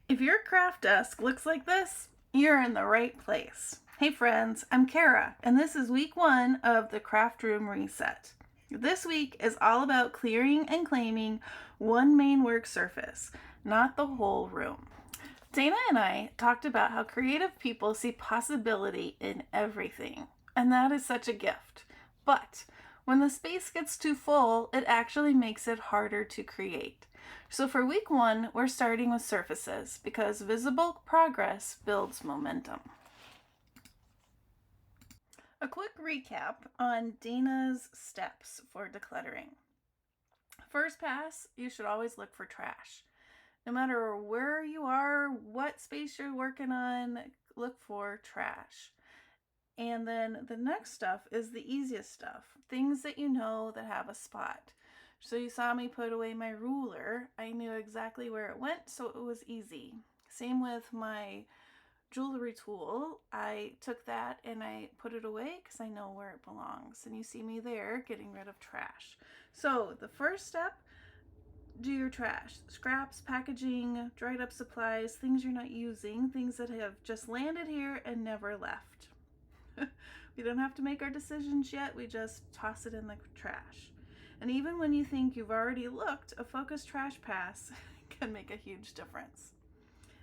If your craft desk looks like this, you're in the right place. Hey friends, I'm Cara, and this is week 1 of the Craft Room Reset. This week is all about clearing and claiming one main work surface, not the whole room. Dana and I talked about how creative people see possibility in everything, and that is such a gift. But when the space gets too full, it actually makes it harder to create. So for week 1, we're starting with surfaces because visible progress builds momentum. A quick recap on Dana's steps for decluttering. First pass, you should always look for trash. No matter where you are, what space you're working on, look for trash. And then the next stuff is the easiest stuff, things that you know that have a spot. So you saw me put away my ruler. I knew exactly where it went, so it was easy. Same with my jewelry tool. I took that and I put it away because I know where it belongs. And you see me there getting rid of trash. So the first step, do your trash. Scraps, packaging, dried up supplies, things you're not using, things that have just landed here and never left. We don't have to make our decisions yet, we just toss it in the trash. And even when you think you've already looked, a focused trash pass can make a huge difference.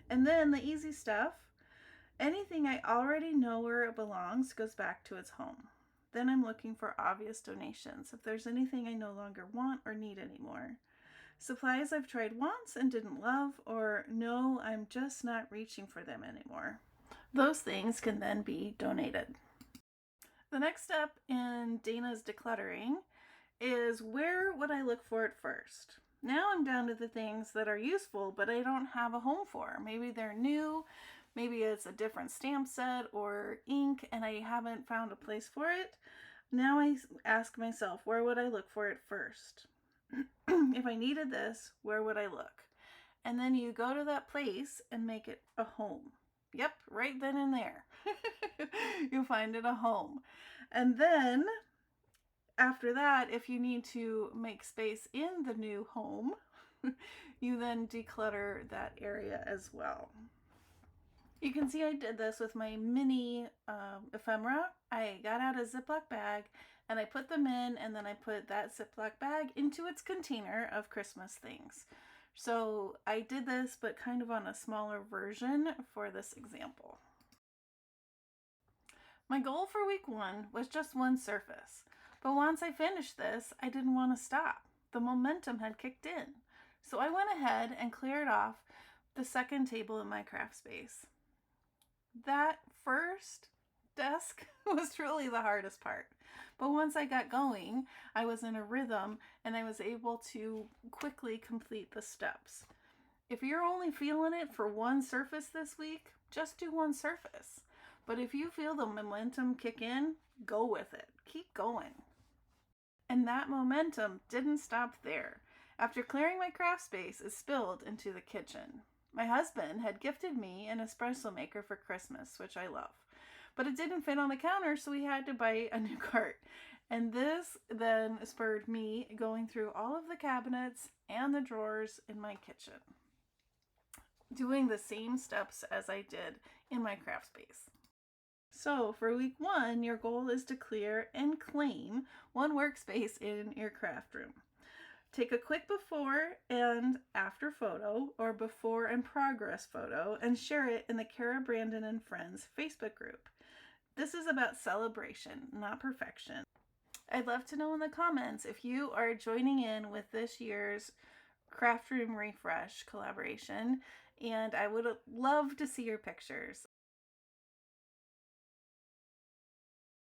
And then the easy stuff, anything I already know where it belongs goes back to its home. Then I'm looking for obvious donations if there's anything I no longer want or need anymore. Supplies I've tried once and didn't love, or no, I'm just not reaching for them anymore. Those things can then be donated. The next step in Dana's decluttering is where would I look for it first? Now I'm down to the things that are useful, but I don't have a home for. Maybe they're new, maybe it's a different stamp set or ink, and I haven't found a place for it. Now I ask myself, where would I look for it first? If I needed this, where would I look? And then you go to that place and make it a home. Yep, right then and there. You find it a home. And then after that, if you need to make space in the new home, you then declutter that area as well. You can see I did this with my mini ephemera. I got out a Ziploc bag and I put them in, and then I put that Ziploc bag into its container of Christmas things. So I did this, but kind of on a smaller version for this example. My goal for week 1 was just one surface, but once I finished this, I didn't want to stop. The momentum had kicked in. So I went ahead and cleared off the second table in my craft space. That first desk was really the hardest part. But once I got going, I was in a rhythm and I was able to quickly complete the steps. If you're only feeling it for one surface this week, just do one surface. But if you feel the momentum kick in, go with it. Keep going. And that momentum didn't stop there. After clearing my craft space, it spilled into the kitchen. My husband had gifted me an espresso maker for Christmas, which I love. But it didn't fit on the counter, so we had to buy a new cart. And this then spurred me going through all of the cabinets and the drawers in my kitchen, doing the same steps as I did in my craft space. So for week 1, your goal is to clear and claim one workspace in your craft room. Take a quick before and after photo or before and progress photo and share it in the Cara Brandon and Friends Facebook group. This is about celebration, not perfection. I'd love to know in the comments if you are joining in with this year's Craft Room Refresh collaboration, and I would love to see your pictures.